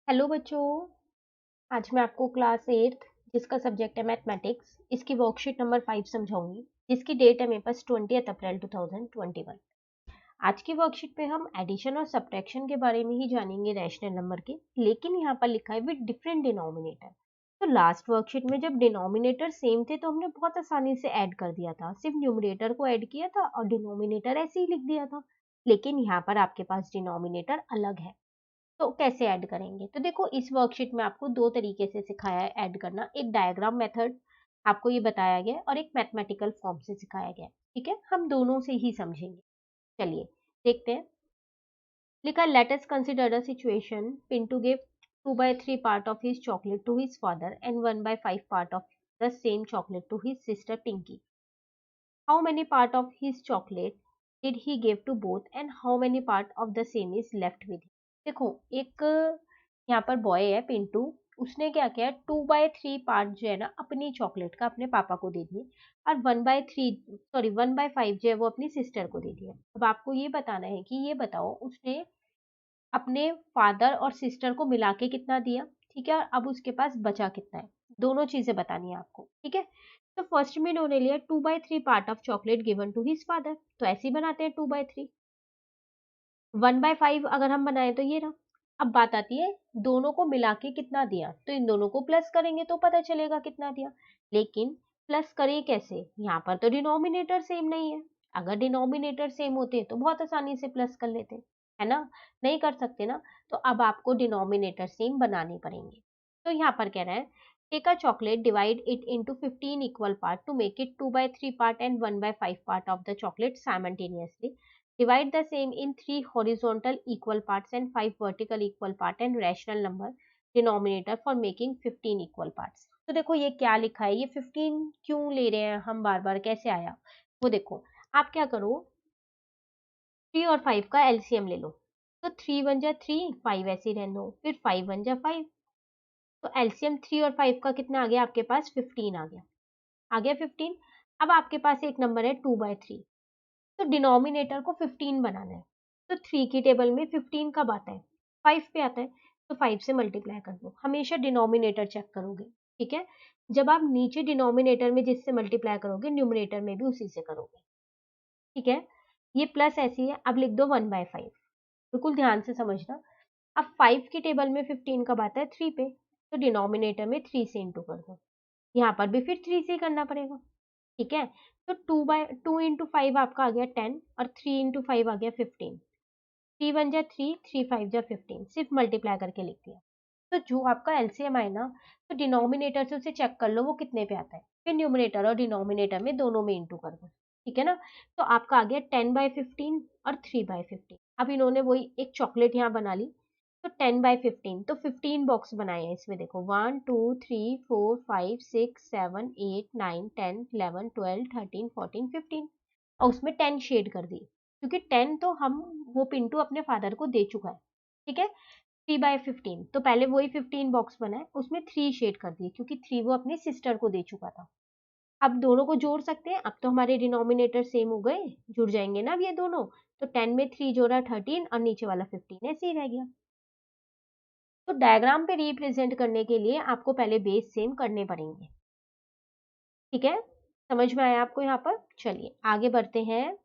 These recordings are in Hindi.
हेलो बच्चों। आज मैं आपको क्लास 8 जिसका सब्जेक्ट है मैथमेटिक्स इसकी वर्कशीट नंबर 5 समझाऊंगी, जिसकी डेट है मेरे पास 20 अप्रैल 2021। आज की वर्कशीट पे हम एडिशन और सब्ट्रैक्शन के बारे में ही जानेंगे रैशनल नंबर के, लेकिन यहाँ पर लिखा है विद डिफरेंट डिनोमिनेटर। तो लास्ट वर्कशीट में जब डिनोमिनेटर सेम थे तो हमने बहुत आसानी से ऐड कर दिया था, सिर्फ न्यूमरेटर को ऐड किया था और डिनोमिनेटर ऐसे ही लिख दिया था। लेकिन यहाँ पर आपके पास डिनोमिनेटर अलग है, तो कैसे ऐड करेंगे? तो देखो, इस वर्कशीट में आपको दो तरीके से सिखाया है ऐड करना। एक डायग्राम मेथड आपको ये बताया गया है और एक मैथमेटिकल फॉर्म से सिखाया गया है। ठीक है, हम दोनों से ही समझेंगे। चलिए देखते हैं। लिखा, let us consider a situation Pintu give 2/3 part of his chocolate to his father and 1/5 part of the same chocolate to his sister Pinky. How many part of his chocolate did he give to both and how many part of the same is left with him? देखो, एक यहाँ पर बॉय है पिंटू, उसने क्या किया, 2/3 पार्ट जो है ना अपनी चॉकलेट का अपने पापा को दे दिए और 1/5 जो है वो अपनी सिस्टर को दे दिया। अब आपको ये बताना है कि ये बताओ उसने अपने फादर और सिस्टर को मिला के कितना दिया। ठीक है, और अब उसके पास बचा कितना है, दोनों चीजें बतानी है आपको। ठीक है, तो फर्स्ट में इन्होंने लिया 2/3 part of chocolate given to his father, तो ऐसे ही बनाते हैं 2/3। 1/5 अगर हम बनाए तो ये रहा। अब बात आती है दोनों को मिला के कितना दिया, तो इन दोनों को प्लस करेंगे तो पता चलेगा कितना दिया। लेकिन प्लस करें कैसे, यहाँ पर तो डिनोमिनेटर सेम नहीं है। अगर डिनोमिनेटर सेम होते तो बहुत आसानी से प्लस कर लेते, है ना? नहीं कर सकते ना, तो अब आपको डिनोमिनेटर सेम बनाने पड़ेंगे। तो यहाँ पर कह रहा है, take a chocolate, divide it into 15 equal part to make it 2/3 part and 1/5 part of the chocolate simultaneously. Divide the same in 3 horizontal equal parts and 5 vertical equal part and rational number denominator for making 15 equal parts. तो देखो ये क्या लिखा है, ये 15 क्यों ले रहे हैं हम बार बार, कैसे आया वो देखो। आप क्या करो, 3 और 5 का एलसीएम ले लो। तो 3 1 जा 3, 5 ऐसे ही रहने दो, फिर 5 1 जा 5। तो एलसीएम 3 और 5 का कितना आ गया आपके पास, 15 आ गया। आ गया 15। अब आपके पास एक नंबर है 2/3, तो डिनोमिनेटर को 15 बनाना है। तो 3 की टेबल में 15 कब आता है, 5 पे आता है। तो 5 से मल्टीप्लाई कर दो, हमेशा डिनोमिनेटर चेक करोगे। ठीक है, जब आप नीचे डिनोमिनेटर में जिससे मल्टीप्लाई करोगे, न्यूमरेटर में भी उसी से करोगे। ठीक है, ये प्लस ऐसी है। अब लिख दो 1/5, बिल्कुल ध्यान से समझना। अब 5 की टेबल में 15 कब आता है, 3 पे, तो डिनोमिनेटर में 3 से इंटू कर दो। यहाँ पर भी फिर 3 से ही करना पड़ेगा। ठीक है, तो 2 इंटू 5 आपका आ गया 10 और 3 इंटू 5 आ गया 15। 3 1 जा 3, 3 5 जा 15, सिर्फ मल्टीप्लाई करके लिख दिया। तो जो आपका एलसीएम आए ना, तो डिनोमिनेटर से उसे चेक कर लो वो कितने पे आता है, फिर न्यूमरेटर और डिनोमिनेटर में दोनों में इंटू कर दो। ठीक है ना, तो आपका आ गया 10/15 और 3/15। अब इन्होंने वही एक चॉकलेट यहाँ बना ली, तो 10/15, तो 15 बॉक्स बनाए हैं इसमें। देखो 1 2 3 4 5 6 7 8 9 10 11 12 13 14 15, और उसमें 10 शेड कर दी, क्योंकि 10 तो हम वो पिंटू अपने फादर को दे चुका है। ठीक है, 3/15, तो पहले वही 15 बॉक्स बनाए, उसमें 3 शेड कर दिए क्योंकि 3 वो अपनी सिस्टर को दे चुका था। अब दोनों को जोड़ सकते हैं, अब तो हमारे डिनोमिनेटर सेम हो गए, जुड़ जाएंगे ना अब ये दोनों। तो 10 में 3 जोड़ा 13 और नीचे वाला 15 ऐसे ही रह गया। तो डायग्राम पे रिप्रेजेंट करने के लिए आपको पहले बेस सेम करने पड़ेंगे। ठीक है, समझ में आया आपको यहाँ पर? चलिए आगे बढ़ते हैं।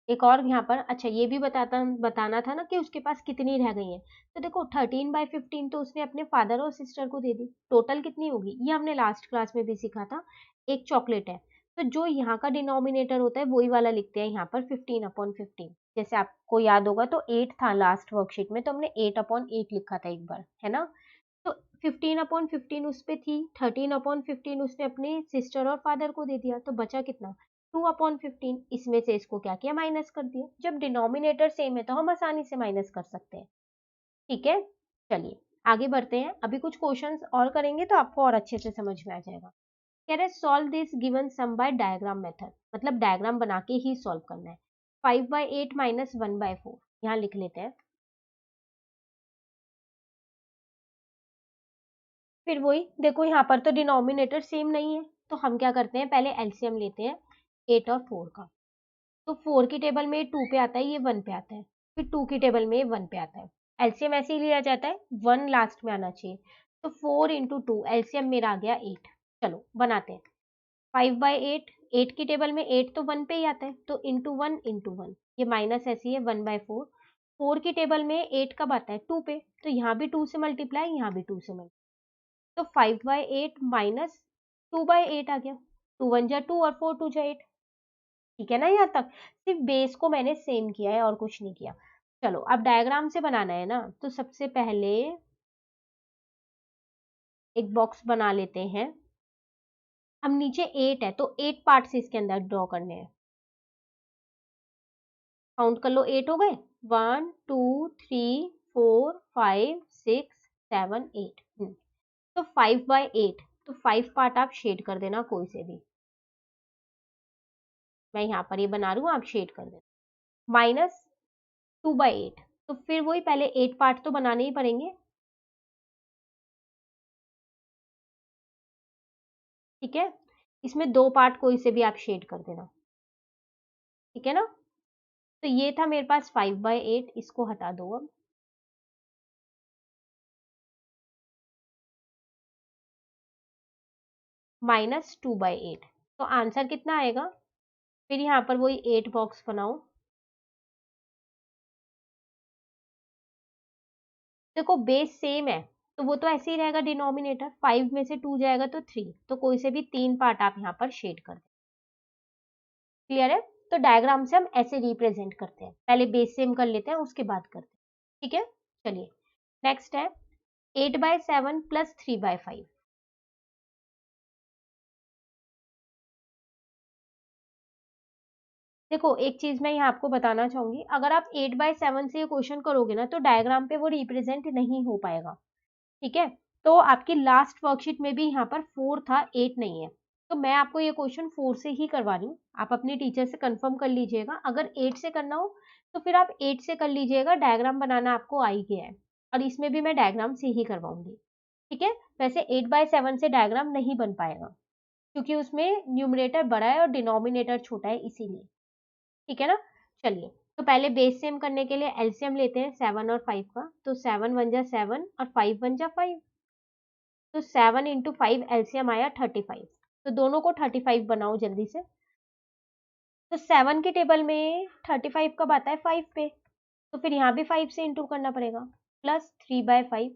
एक और यहाँ पर, अच्छा ये भी बताना था ना कि उसके पास कितनी रह गई है। तो देखो 13/15 तो उसने अपने फादर और सिस्टर को दे दी, टोटल कितनी होगी ये हमने लास्ट क्लास में भी सीखा था। एक चॉकलेट है, तो जो यहाँ का डिनोमिनेटर होता है वही वाला लिखते हैं यहाँ पर 15/15। जैसे आपको याद होगा तो 8 था लास्ट वर्कशीट में, तो हमने 8/8 लिखा था एक बार, है ना? तो 15/15 उस पे थी, 13/15 उसने अपने सिस्टर और फादर को दे दिया, तो बचा कितना, 2/15। इसमें से इसको क्या किया, माइनस कर दिया। जब डिनोमिनेटर सेम है तो हम आसानी से माइनस कर सकते हैं। ठीक है, चलिए आगे बढ़ते हैं। अभी कुछ क्वेश्चंस और करेंगे तो आपको और अच्छे से समझ में आ जाएगा। कह रहे solve this given sum by diagram method, मतलब डायग्राम बना के ही सॉल्व करना है। 5/8 माइनस 1/4 यहाँ लिख लेते हैं। फिर वही देखो, यहाँ पर तो डिनोमिनेटर सेम नहीं है, तो हम क्या करते हैं, पहले एलसीएम लेते हैं 8 और 4 का। तो 4 की टेबल में 2 पे आता है, ये 1 पे आता है, फिर 2 की टेबल में 1 पे आता है। एलसीएम ऐसे ही लिया जाता है, 1 लास्ट में आना चाहिए। तो 4 इंटू 2, एलसीएम मेरा आ गया 8। चलो बनाते हैं। 5/8, 8 की टेबल में 8 तो 1 पे ही आता है, तो इंटू 1 इंटू 1, ये माइनस ऐसी है 1/4। 4 की टेबल में 8 कब आता है? 2 पे, तो यहाँ भी 2 से मल्टीप्लाई, यहाँ भी 2 से मल्टीप्लाई, तो 5/8 माइनस 2/8 आ गया। 2 1 जा 2 और 4 2 जा 8। ठीक है ना? यहाँ तक सिर्फ बेस को मैंने सेम किया है और कुछ नहीं किया। चलो अब डायग्राम से बनाना है ना, तो सबसे पहले एक बॉक्स बना लेते हैं। अब नीचे 8 है, तो 8 पार्ट्स इसके अंदर ड्रॉ करने हैं। काउंट कर लो, 8 हो गए। 1 2 3 4 5 6 7 8। तो 5/8, तो 5 पार्ट आप शेड कर देना कोई से भी। मैं यहाँ पर ये बना रही हूँ, आप शेड कर देना। माइनस 2/8, तो फिर वही पहले 8 पार्ट तो बनाने ही पड़ेंगे। ठीक है, इसमें 2 पार्ट कोई से भी आप शेड कर देना। ठीक है ना? तो ये था मेरे पास 5/8, इसको हटा दो अब। माइनस 2/8, तो आंसर कितना आएगा? फिर यहाँ पर वही 8 बॉक्स बनाओ। देखो बेस सेम है, तो वो तो ऐसे ही रहेगा डिनोमिनेटर। 5 में से 2 जाएगा तो 3, तो कोई से भी 3 पार्ट आप यहाँ पर शेड कर दें। क्लियर है? तो डायग्राम से हम ऐसे रिप्रेजेंट करते हैं, पहले बेस सेम कर लेते हैं, उसके बाद करते हैं। ठीक है, चलिए नेक्स्ट है 8/7 प्लस 3/5। देखो एक चीज मैं यहाँ आपको बताना चाहूंगी, अगर आप 8/7 से ये क्वेश्चन करोगे ना, तो डायग्राम पे वो रिप्रेजेंट नहीं हो पाएगा। ठीक है, तो आपकी लास्ट वर्कशीट में भी यहाँ पर 4 था, 8 नहीं है, तो मैं आपको ये क्वेश्चन 4 से ही करवा रही हूँ। आप अपनी टीचर से कंफर्म कर लीजिएगा, अगर 8 से करना हो तो फिर आप 8 से कर लीजिएगा, डायग्राम बनाना आपको आ ही गया है, और इसमें भी मैं डायग्राम से ही करवाऊंगी। ठीक है, वैसे 8/7 से डायग्राम नहीं बन पाएगा, क्योंकि उसमें न्यूमरेटर बड़ा है और डिनोमिनेटर छोटा है, इसीलिए। ठीक है ना? चलिए, तो पहले बेस सेम करने के लिए एलसीएम लेते हैं 7 और 5 का, तो 7 1 जा 7 और 5 1 जा 5, तो 7 इंटू 5 एलसीएम आया 35। तो दोनों को 35 बनाओ जल्दी से। तो 7 की टेबल में 35 कब आता है? 5 पे, तो फिर यहाँ भी 5 से इंटू करना पड़ेगा, प्लस 3/5।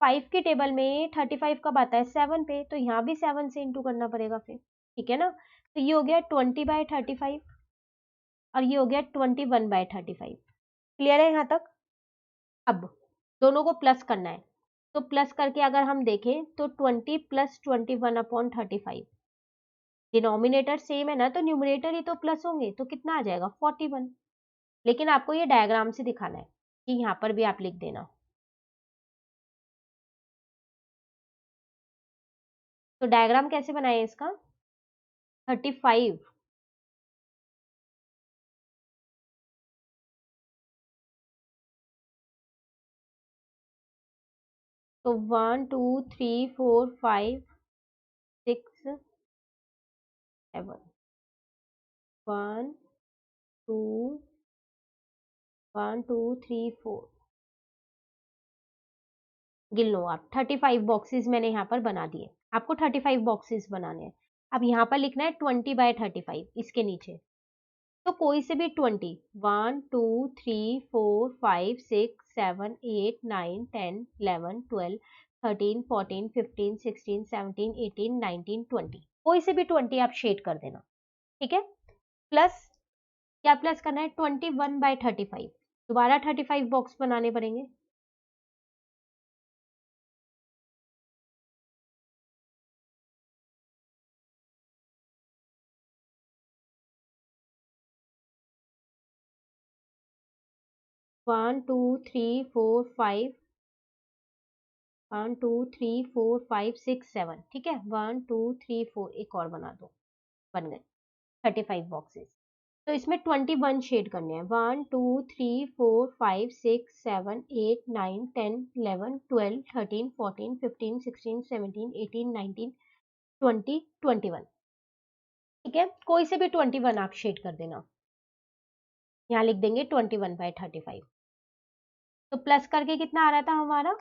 5 की टेबल में 35 कब आता है? 7 पे, तो यहाँ भी 7 से इंटू करना पड़ेगा फिर। ठीक है ना? तो ये हो गया 20/35, और ये हो गया 21/35। क्लियर है यहाँ तक? अब दोनों को प्लस करना है, तो प्लस करके अगर हम देखें तो 20 प्लस 21/35, डिनोमिनेटर सेम है ना, तो न्यूमरेटर ही तो प्लस होंगे, तो कितना आ जाएगा? 41। लेकिन आपको ये डायग्राम से दिखाना है, कि यहाँ पर भी आप लिख देना। तो डायग्राम कैसे बनाए इसका? 35, तो 1 2 3 4 5 6 7, 1 2 1 2 3 4, गिन लो आप। 35 बॉक्सेस मैंने यहाँ पर बना दिए, आपको 35 बॉक्सेस बनाने हैं। अब यहाँ पर लिखना है 20/35, इसके नीचे तो कोई से भी 20, 1 2 3 4 5 6 7 8 9 10 11 12 13 14 15 16 17 18 19 20, कोई से भी 20 आप शेड कर देना। ठीक है, प्लस क्या प्लस करना है? 21/35, दोबारा 35 बॉक्स बनाने पड़ेंगे। 1 2 3 4 5, 1 2 3 4 5 6 7, ठीक है, 1 2 3 4, एक और बना दो, बन गए 35 बॉक्सेस। तो इसमें 21 शेड करने हैं, 1 2 3 4 5 6 7 8 9 10 11 12 13 14 15 16 17 18 19 20 21। ठीक है, कोई से भी 21 आप शेड कर देना, यहाँ लिख देंगे 21/35। तो प्लस करके कितना आ रहा था हमारा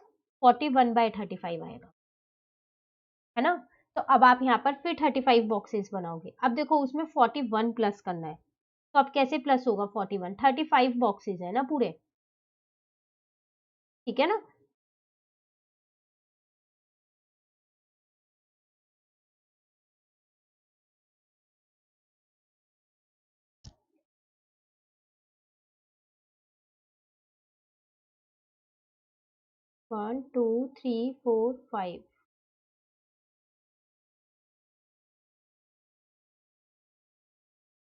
41/35 आएगा, है ना। तो अब आप यहाँ पर फिर 35 बॉक्सेस बनाओगे। अब देखो उसमें 41 प्लस करना है, तो अब कैसे प्लस होगा 41, 35 बॉक्सेस है ना पूरे, ठीक है ना। 1 2 3 4 5,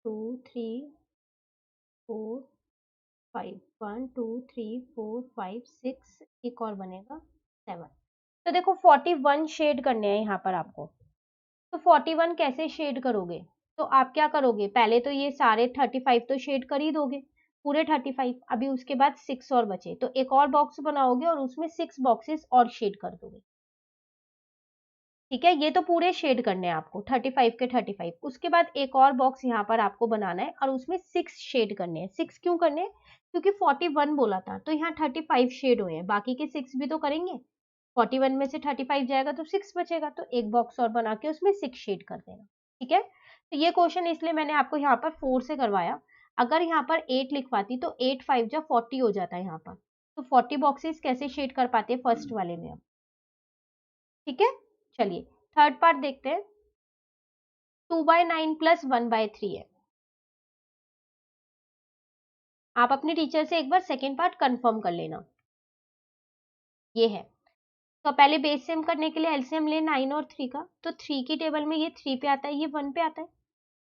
2 3 4 5, 1 2 3 4 5 6, एक और बनेगा 7। तो देखो 41 शेड करने हैं यहाँ पर आपको। तो 41 कैसे शेड करोगे, तो आप क्या करोगे, पहले तो ये सारे 35 तो शेड कर ही दोगे, पूरे 35। अभी उसके बाद 6 और बचे, तो एक और बॉक्स बनाओगे और उसमें 6 बॉक्सेस और शेड कर दोगे, ठीक है। ये तो पूरे शेड करने हैं आपको 35 के 35। उसके बाद एक और बॉक्स यहाँ पर आपको बनाना है और उसमें 6 शेड करने हैं। 6 क्यों करने हैं, क्योंकि 41 बोला था, तो यहाँ 35 शेड हुए हैं, बाकी के 6 भी तो करेंगे। 41 में से 35 जाएगा तो 6 बचेगा, तो एक बॉक्स और बना के उसमें 6 शेड कर देना, ठीक है। तो ये क्वेश्चन इसलिए मैंने आपको यहाँ पर 4 से करवाया। अगर यहाँ पर 8 लिखवाती तो 8 5 जा 40 हो जाता है यहाँ पर। तो 40 बॉक्सेस कैसे शेड कर पाते हैं फर्स्ट वाले में अब, ठीक है। चलिए थर्ड पार्ट देखते हैं। 2/9 प्लस 1/3 है। आप अपने टीचर से एक बार सेकेंड पार्ट कंफर्म कर लेना, ये है। तो पहले बेस सेम करने के लिए एलसीएम ले 9 और 3 का, तो 3 की टेबल में ये 3 पे आता है, ये 1 पे आता है।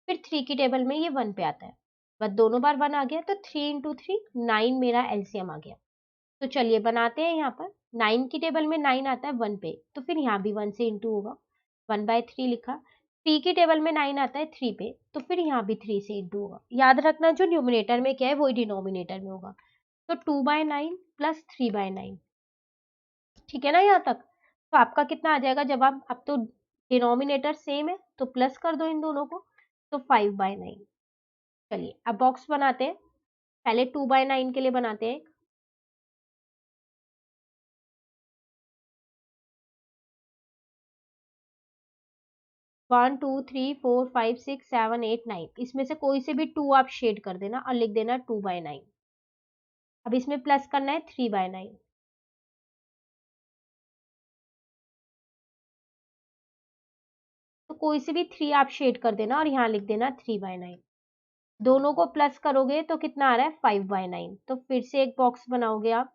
फिर 3 की टेबल में ये 1 पे आता है, बस दोनों बार 1 आ गया, तो 3 इंटू 3 9 मेरा एलसीएम आ गया। तो चलिए बनाते हैं। यहाँ पर 9 की टेबल में 9 आता है 1 पे, तो फिर यहाँ भी 1 से इंटू होगा, 1/3 लिखा। 3 की टेबल में 9 आता है 3 पे, तो फिर यहाँ भी 3 से इंटू होगा। याद रखना जो न्यूमिनेटर में क्या है वही डिनोमिनेटर में होगा। तो 2/9 प्लस 3/9, ठीक है ना यहाँ तक। तो आपका कितना आ जाएगा जब आप, अब तो डिनोमिनेटर सेम है तो प्लस कर दो इन दोनों को, तो 5/9। चलिए अब बॉक्स बनाते हैं। पहले 2/9 के लिए बनाते हैं। 1 2 3 4 5 6 7 8 9, इसमें से कोई से भी 2 आप शेड कर देना और लिख देना 2/9। अब इसमें प्लस करना है 3/9, तो कोई से भी 3 आप शेड कर देना और यहाँ लिख देना 3/9। दोनों को प्लस करोगे तो कितना आ रहा है 5/9। तो फिर से एक बॉक्स बनाओगे आप,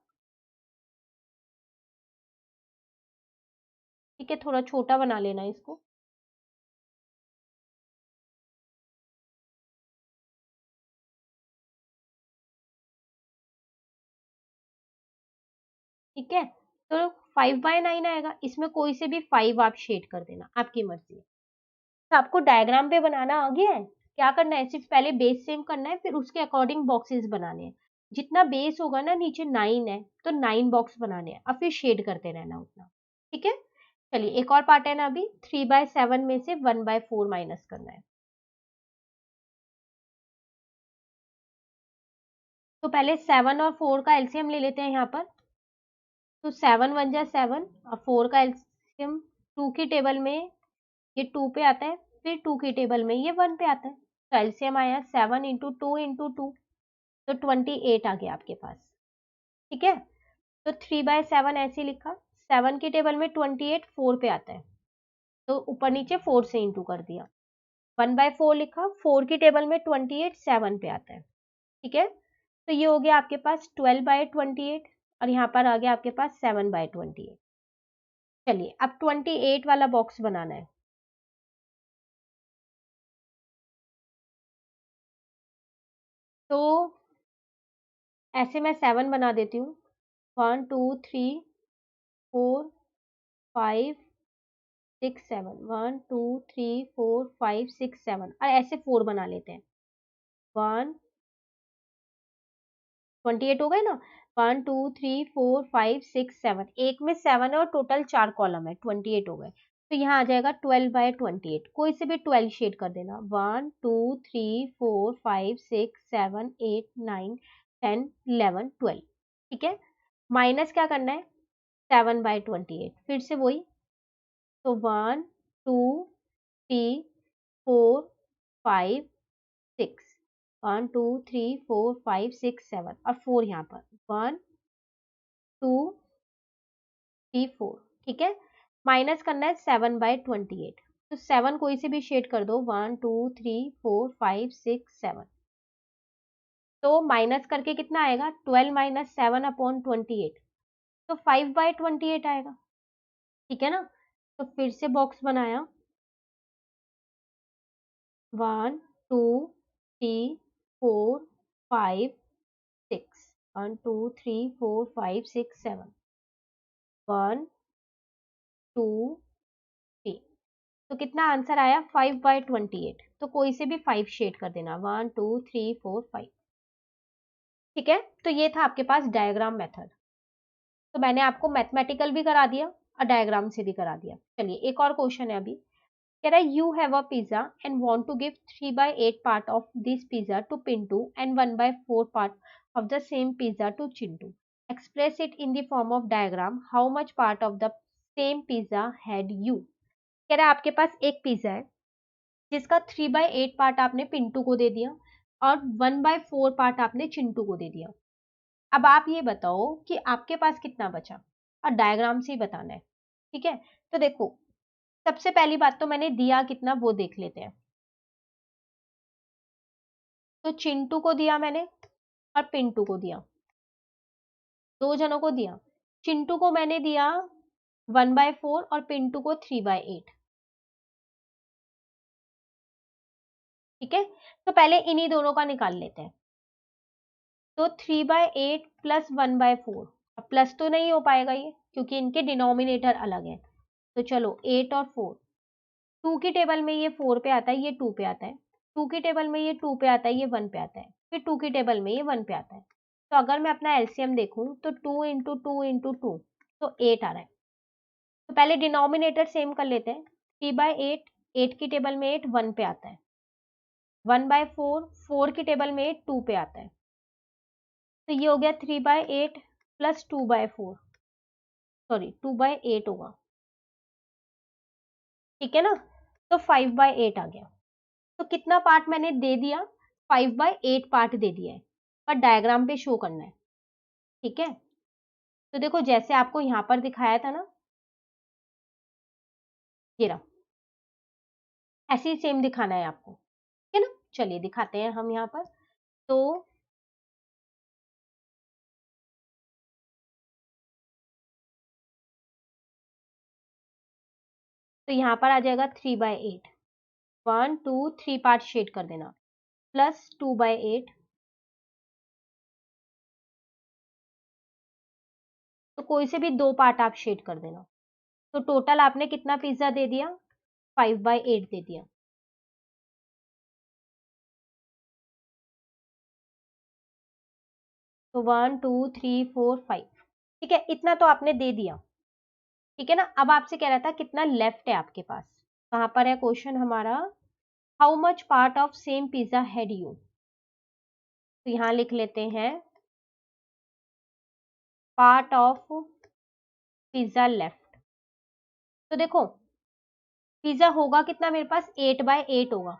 ठीक है, थोड़ा छोटा बना लेना इसको। ठीक है, तो 5/9 आएगा, इसमें कोई से भी 5 आप शेड कर देना, आपकी मर्जी। तो आपको डायग्राम पे बनाना आ गया है। क्या करना है, सिर्फ पहले बेस सेम करना है, फिर उसके अकॉर्डिंग बॉक्सेस बनाने हैं। जितना बेस होगा ना, नीचे 9 है तो 9 बॉक्स बनाने हैं, और फिर शेड करते रहना उतना, ठीक है। चलिए एक और पार्ट है ना, अभी 3/7 में से 1/4 माइनस करना है। तो पहले 7 और 4 का एलसीएम ले लेते हैं यहाँ पर। तो 7 1 जा 7 और 4 का एलसीएम 2 की टेबल में ये 2 पे आता है, फिर 2 की टेबल में ये 1 पे आता है। तो एलसीएम आया 7 इंटू 2 इंटू 2, तो 28 आ गया आपके पास, ठीक है। तो 3/7 ऐसे लिखा। 7 की टेबल में 28 4 पे आता है, तो ऊपर नीचे 4 से इंटू कर दिया। 1/4 लिखा, 4 की टेबल में 28 7 पे आता है, ठीक है। तो ये हो गया आपके पास 12/28, और यहाँ पर आ गया आपके पास 7/28। चलिए अब 28 वाला बॉक्स बनाना है। तो ऐसे मैं 7 बना देती हूँ, 1 2 3 4 5 6 7, 1 2 3 4 5 6 7, और ऐसे 4 बना लेते हैं। 1 28 हो गए ना, 1 2 3 4 5 6 7, एक में 7 है और टोटल 4 कॉलम है, 28 हो गए। तो यहाँ आ जाएगा 12/28, कोई से भी 12 शेड कर देना, 1 2 3 4 5 6 7 8 9 10 11 12, ठीक है। माइनस क्या करना है 7/28, फिर से वही, तो 1 2 3 4 5 6, 1 2 3 4 5 6 7 और 4 यहाँ पर 1 2 3 4, ठीक है। माइनस करना है 7/28, तो 7 कोई से भी शेड कर दो, 1 2 3 4 5 6 7, तो माइनस करके कितना आएगा 12 - 7/28, तो 5/28 आएगा, ठीक है ना। तो फिर से बॉक्स बनाया, 1 2 3 4 5 6, 1 2 3 4 5 6 7, 1 2 3, तो कितना आंसर आया 5/28, तो कोई से भी 5 शेड कर देना, 1 2 3 4 5, ठीक है। तो ये था आपके पास डायग्राम मेथड। तो मैंने आपको मैथमेटिकल भी करा दिया और डायग्राम से भी करा दिया। चलिए एक और क्वेश्चन है अभी, कह रहा है you have a pizza and want to give 3/8 part of this pizza to Pintu and 1/4 part of the same pizza to Chintu, express it in the form of diagram, how much part of the same pizza had you. कह रहा है आपके पास एक पिज्जा है जिसका 3/8 पार्ट आपने पिंटू को दे दिया और 1/4 पार्ट आपने चिंटू को दे दिया। अब आप ये बताओ कि आपके पास कितना बचा, और डायग्राम से ही बताना है, ठीक है। तो देखो सबसे पहली बात तो मैंने दिया कितना वो देख लेते हैं। तो चिंटू को दिया मैंने और पिंटू को दिया, दो जनों को दिया। चिंटू को मैंने दिया 1/4 और पिंटू को 3/8, ठीक है। तो पहले इन्हीं दोनों का निकाल लेते हैं। तो 3/8 प्लस 1/4, अब प्लस तो नहीं हो पाएगा ये क्योंकि इनके डिनोमिनेटर अलग है। तो चलो 8 और 4, 2 की टेबल में ये 4 पे आता है, ये 2 पे आता है, 2 की टेबल में ये 2 पे आता है, ये 1 पे आता है, फिर 2 की टेबल में ये 1 पे आता है। तो अगर मैं अपना एलसीएम देखूं तो 2 इंटू 2 इंटू 2, तो 8 आ रहा है। तो पहले डिनोमिनेटर सेम कर लेते हैं, 3/8, 8 की टेबल में 8 1 पे आता है, 1/4, 4 की टेबल में 8 2 पे आता है, तो ये हो गया 3/8 प्लस 2/4, सॉरी 2/8 होगा, ठीक है ना। तो 5/8 आ गया। तो कितना पार्ट मैंने दे दिया 5/8 पार्ट दे दिया है, पर डायग्राम पे शो करना है, ठीक है। तो देखो जैसे आपको यहां पर दिखाया था ना, ये रहा, ऐसे ही सेम दिखाना है आपको, ठीक है ना। चलिए दिखाते हैं हम यहाँ पर। तो यहाँ पर आ जाएगा 3/8, 1 2 3 पार्ट शेड कर देना, प्लस 2/8, तो कोई से भी दो पार्ट आप शेड कर देना। तो टोटल आपने कितना पिज्जा दे दिया 5/8 दे दिया। तो 1 2 3 4 5, ठीक है, इतना तो आपने दे दिया, ठीक है ना। अब आपसे कह रहा था कितना लेफ्ट है आपके पास, कहां पर है क्वेश्चन हमारा, how much part of same pizza had you. तो यहां लिख लेते हैं पार्ट ऑफ पिज्जा लेफ्ट। तो देखो पिज्जा होगा कितना मेरे पास 8/8 होगा,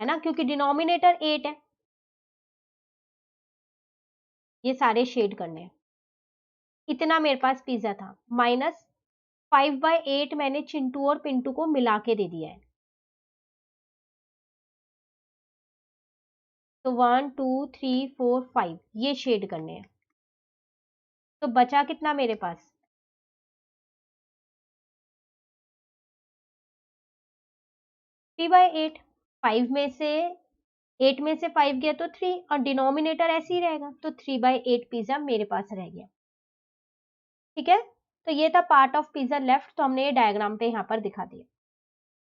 है ना, क्योंकि डिनोमिनेटर 8 है। ये सारे शेड करने हैं, इतना मेरे पास पिज्जा था, माइनस 5/8 मैंने चिंटू और पिंटू को मिला के दे दिया है। तो 1 2 3 4 5 ये शेड करने हैं। तो बचा कितना मेरे पास 3/8, 5 में से 8 में से 5 गया तो 3, और डिनोमिनेटर ऐसे ही रहेगा, तो 3/8 पिज्जा मेरे पास रह गया, ठीक है। तो ये था पार्ट ऑफ पिज्जा लेफ्ट, तो हमने ये डायग्राम पे यहाँ पर दिखा दिया।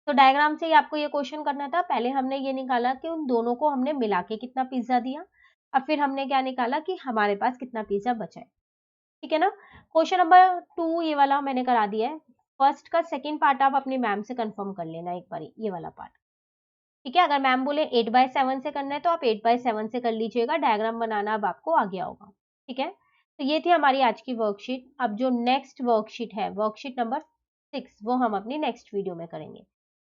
तो डायग्राम से ही आपको ये क्वेश्चन करना था, पहले हमने ये निकाला कि उन दोनों को हमने मिला के कितना पिज्जा दिया, और फिर हमने क्या निकाला कि हमारे पास कितना पिज्जा बचा है, ठीक है ना। क्वेश्चन नंबर 2 ये वाला मैंने करा दिया है, फर्स्ट का सेकंड पार्ट आप अपनी मैम से कंफर्म कर लेना एक बार, ये वाला पार्ट। ठीक है, अगर मैम बोले 8/7 से करना है तो आप 8/7 से कर लीजिएगा, डायग्राम बनाना अब आपको आ गया होगा। ठीक है, तो ये थी हमारी आज की वर्कशीट। अब जो नेक्स्ट वर्कशीट है, वर्कशीट नंबर 6, वो हम अपनी नेक्स्ट वीडियो में करेंगे।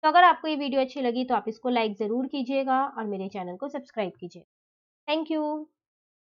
तो अगर आपको ये वीडियो अच्छी लगी तो आप इसको लाइक ज़रूर कीजिएगा और मेरे चैनल को सब्सक्राइब कीजिए। Thank you.